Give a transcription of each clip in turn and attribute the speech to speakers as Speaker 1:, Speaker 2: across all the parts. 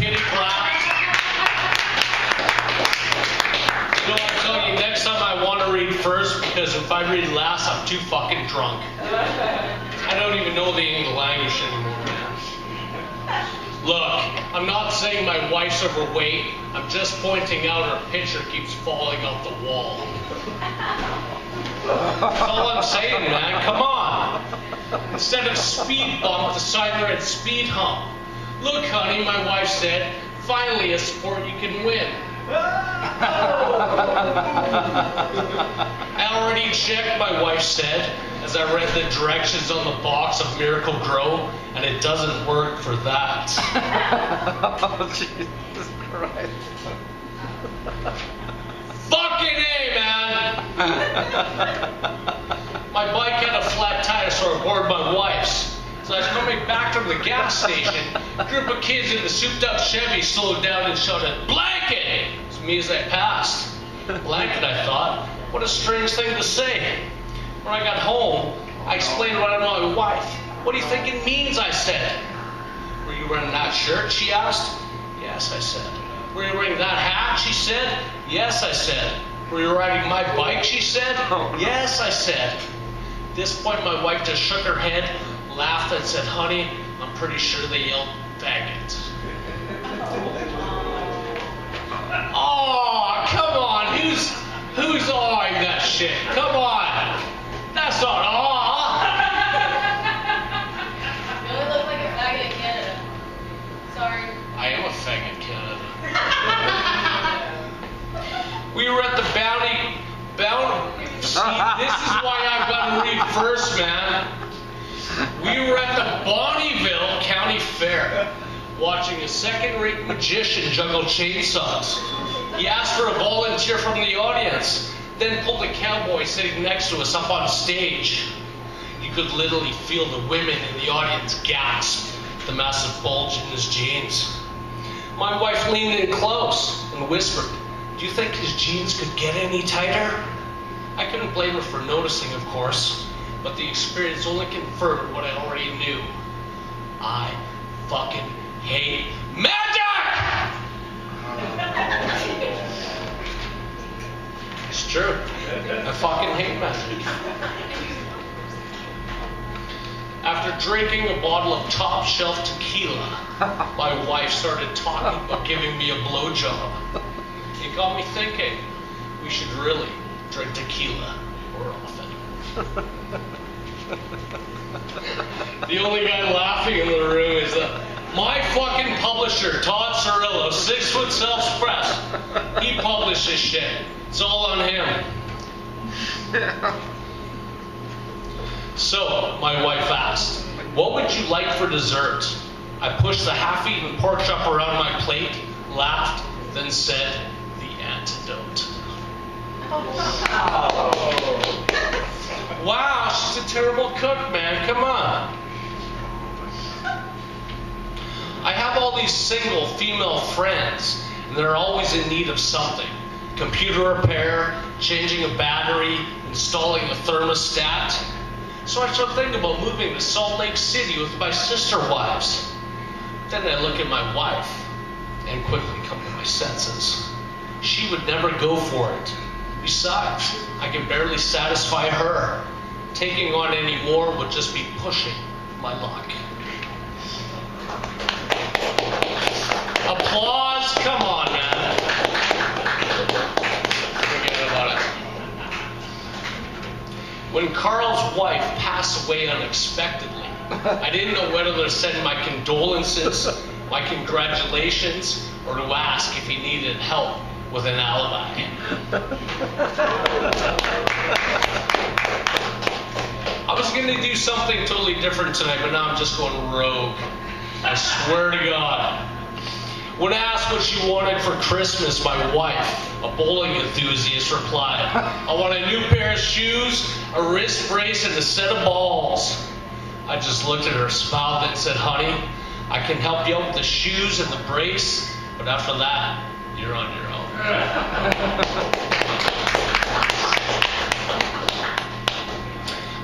Speaker 1: pity clap. You know, I tell you, next time I want to read first, because if I read last, I'm too fucking drunk. I don't even know the English language anymore, man. Look, I'm not saying my wife's overweight. I'm just pointing out her picture keeps falling off the wall. That's all I'm saying, man. Come on. Instead of speed bump, the sign read speed hump. Look, honey, my wife said, finally a sport you can win. I already checked, my wife said, as I read the directions on the box of Miracle Grow, and it doesn't work for that.
Speaker 2: Oh, Jesus Christ.
Speaker 1: Fucking A, man! My bike had a flat tire, so I borrowed my wife's. So I was coming back from the gas station. A group of kids in the souped-up Chevy slowed down and shouted, "Blanket!" It's me as I passed. Blanket, I thought. What a strange thing to say. When I got home, I explained what I told my wife. "What do you think it means?" I said. "Were you wearing that shirt?" she asked. "Yes," I said. "Were you wearing that hat?" she said. "Yes," I said. "Were you riding my bike?" she said. "Yes," I said. At this point, my wife just shook her head, laughed, and said, "Honey, I'm pretty sure they yelled faggot." Oh, come on. Who's awing that shit? Come on. That's not awe.
Speaker 3: You only look like a faggot in Canada. Sorry.
Speaker 1: I am a faggot in Canada. We were at the Bounty. See, this is why I've got to read first, man. We were at the Bonnieville County Fair, watching a second-rate magician juggle chainsaws. He asked for a volunteer from the audience, then pulled a cowboy sitting next to us up on stage. You could literally feel the women in the audience gasp, the massive bulge in his jeans. My wife leaned in close and whispered, "Do you think his jeans could get any tighter?" I couldn't blame her for noticing, of course, but the experience only confirmed what I already knew. I fucking hate magic! It's true. I fucking hate magic. After drinking a bottle of top shelf tequila, my wife started talking about giving me a blowjob. It got me thinking, we should really drink tequila more often. The only guy laughing in the room is my fucking publisher, Todd Cirillo, 6 foot self-expressed. He published this shit. It's all on him. So, my wife asked, "What would you like for dessert?" I pushed the half-eaten pork chop around my plate, laughed, then said, "The antidote." Wow, she's a terrible cook, man. Come on. I have all these single female friends, and they're always in need of something. Computer repair, changing a battery, installing a thermostat. So I started thinking about moving to Salt Lake City with my sister wives. Then I look at my wife and quickly come to my senses. She would never go for it. Besides, I can barely satisfy her. Taking on any more would just be pushing my luck. Applause? Come on, man. Forget about it. When Carl's wife passed away unexpectedly, I didn't know whether to send my condolences, my congratulations, or to ask if he needed help with an alibi. I was going to do something totally different tonight, but now I'm just going rogue. I swear to God. When asked what she wanted for Christmas, my wife, a bowling enthusiast, replied, "I want a new pair of shoes, a wrist brace, and a set of balls." I just looked at her, smiled, and said, "Honey, I can help you out with the shoes and the brace, but after that, you're on your own."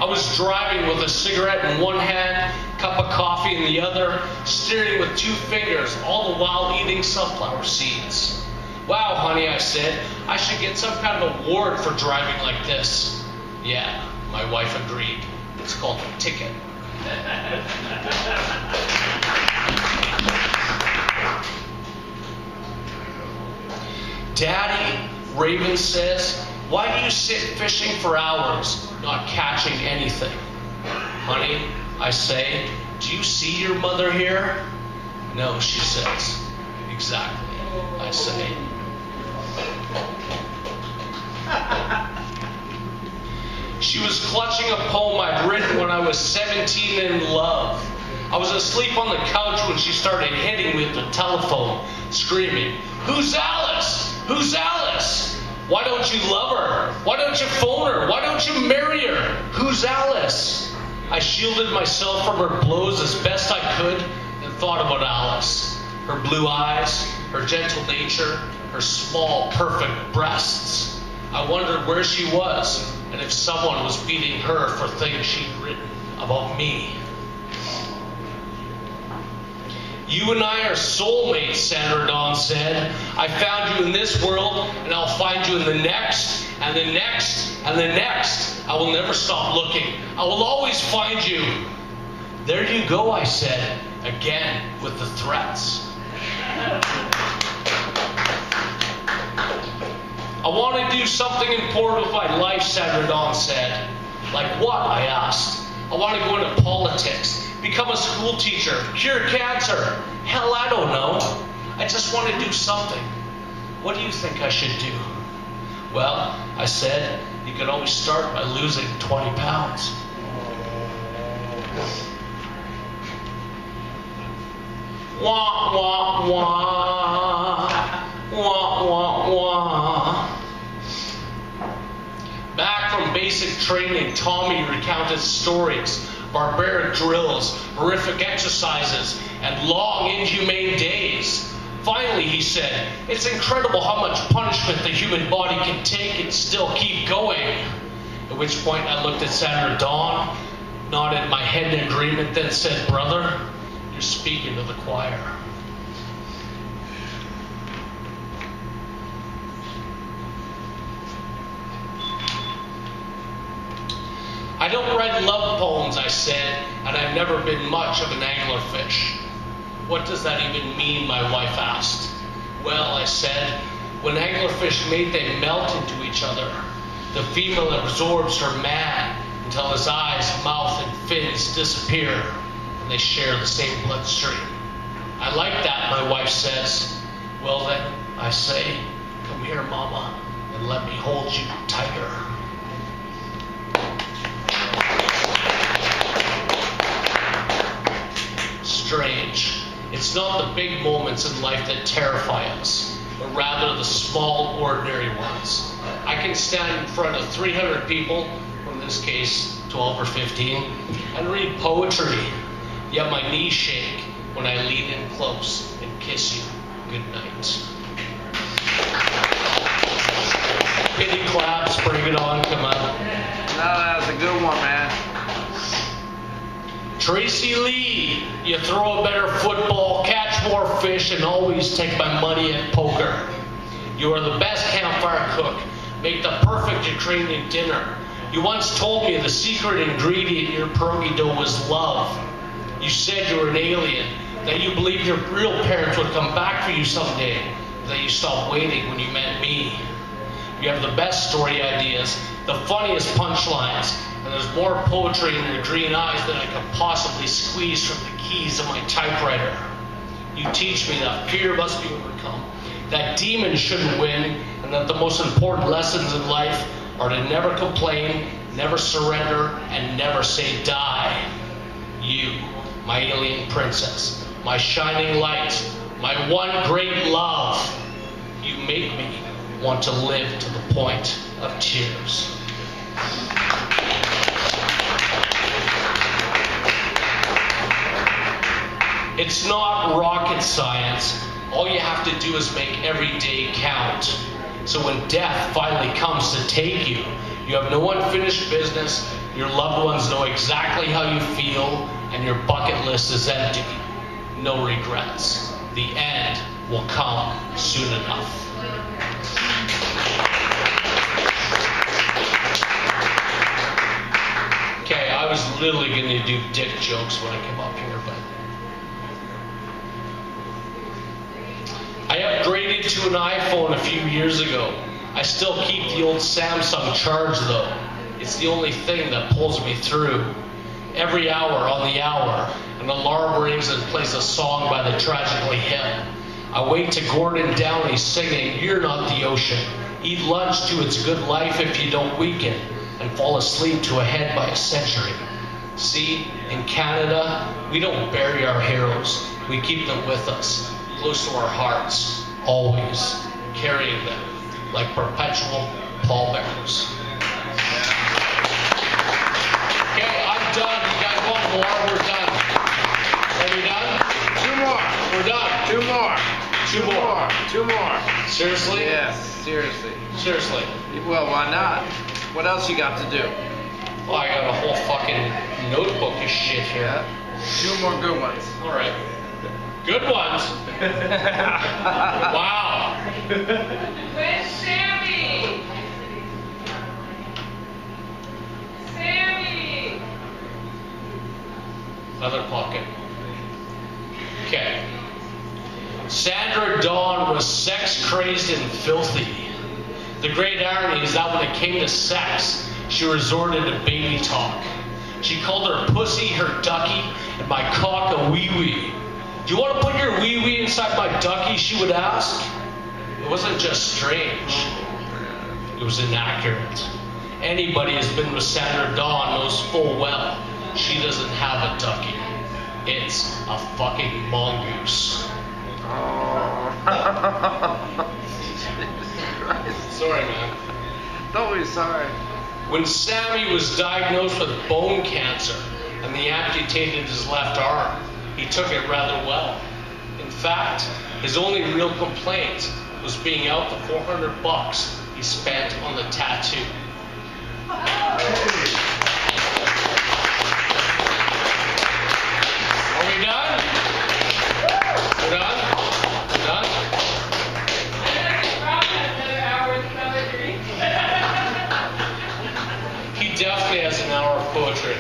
Speaker 1: I was driving with a cigarette in one hand, cup of coffee in the other, steering with 2 fingers, all the while eating sunflower seeds. Wow, honey, I said, I should get some kind of award for driving like this. Yeah, my wife agreed. It's called a ticket. Daddy, Raven says, why do you sit fishing for hours, not catching anything? Honey, I say, do you see your mother here? No, she says. Exactly, I say. She was clutching a poem I'd written when I was 17 and in love. I was asleep on the couch when she started hitting me with the telephone, screaming, "Who's Alice? Who's Alice? Why don't you love her? Why don't you phone her? Why don't you marry her? Who's Alice?" I shielded myself from her blows as best I could and thought about Alice. Her blue eyes, her gentle nature, her small, perfect breasts. I wondered where she was and if someone was beating her for things she'd written about me. You and I are soulmates, Sandra Dawn said. I found you in this world, and I'll find you in the next, and the next, and the next. I will never stop looking. I will always find you. There you go, I said, again with the threats. I want to do something important with my life, Sandra Dawn said. Like what? I asked. I want to go into politics, become a school teacher, cure cancer. Hell, I don't know. I just want to do something. What do you think I should do? Well, I said, you could always start by losing 20 pounds. Wah, wah, wah. Wah, wah, wah. Back from basic training, Tommy recounted stories, barbaric drills, horrific exercises, and long, inhumane days. Finally, he said, it's incredible how much punishment the human body can take and still keep going. At which point I looked at Sandra Dawn, nodded my head in agreement, then said, brother, you're speaking to the choir. I don't write love poems, I said, and I've never been much of an anglerfish. What does that even mean, my wife asked. Well, I said, when anglerfish mate, they melt into each other. The female absorbs her man until his eyes, mouth, and fins disappear, and they share the same bloodstream. I like that, my wife says. Well then, I say, come here, mama, and let me hold you tighter. Strange. It's not the big moments in life that terrify us, but rather the small, ordinary ones. I can stand in front of 300 people, or in this case, 12 or 15, and read poetry, yet my knees shake when I lean in close and kiss you good night. Pity claps, bring it on, come on.
Speaker 2: No, that was a good one, man.
Speaker 1: Tracy Lee, you throw a better football, catch more fish, and always take my money at poker. You are the best campfire cook. Make the perfect Ukrainian dinner. You once told me the secret ingredient in your pierogi dough was love. You said you were an alien, that you believed your real parents would come back for you someday, that you stopped waiting when you met me. You have the best story ideas, the funniest punchlines, and there's more poetry in your green eyes than I could possibly squeeze from the keys of my typewriter. You teach me that fear must be overcome, that demons shouldn't win, and that the most important lessons in life are to never complain, never surrender, and never say die. You, my alien princess, my shining light, my one great love, you make me want to live to the point of tears. It's not rocket science. All you have to do is make every day count. So when death finally comes to take you, you have no unfinished business, your loved ones know exactly how you feel, and your bucket list is empty. No regrets. The end will come soon enough. Okay, I was literally going to do dick jokes when I came up here, but I upgraded to an iPhone a few years ago. I still keep the old Samsung charge though. It's the only thing that pulls me through. Every hour on the hour, an alarm rings and plays a song by the Tragically Hip. I wait to Gordon Downey singing, "You're not the ocean." Eat lunch to its good life if you don't weaken, and fall asleep to a head by a century. See, in Canada, we don't bury our heroes. We keep them with us, close to our hearts, always, carrying them like perpetual pallbearers. Okay, I'm done. You guys want more? We're done. Are we done?
Speaker 2: 2 more.
Speaker 1: We're done.
Speaker 2: 2 more.
Speaker 1: 2 more.
Speaker 2: 2 more.
Speaker 1: Seriously?
Speaker 2: Yes, seriously.
Speaker 1: Seriously.
Speaker 2: Well, why not? What else you got to do?
Speaker 1: Well, I got a whole fucking notebook of shit here.
Speaker 2: Yeah. 2 more good ones.
Speaker 1: All right. Good ones. Wow.
Speaker 3: Where's Sammy? Sammy!
Speaker 1: Another pocket. Okay. Sandra Dawn was sex crazed and filthy. The great irony is that when it came to sex, she resorted to baby talk. She called her pussy her ducky and my cock a wee-wee. "Do you want to put your wee-wee inside my ducky?" she would ask. It wasn't just strange. It was inaccurate. Anybody who's been with Sandra Dawn knows full well she doesn't have a ducky. It's a fucking mongoose.
Speaker 2: Oh.
Speaker 1: Sorry, man.
Speaker 2: Don't be sorry.
Speaker 1: When Sammy was diagnosed with bone cancer and they amputated his left arm, he took it rather well. In fact, his only real complaint was being out the $400 he spent on the tattoo. Are we done? We're done? We're done?
Speaker 3: I could probably have another hour with poetry.
Speaker 1: He definitely has an hour of poetry.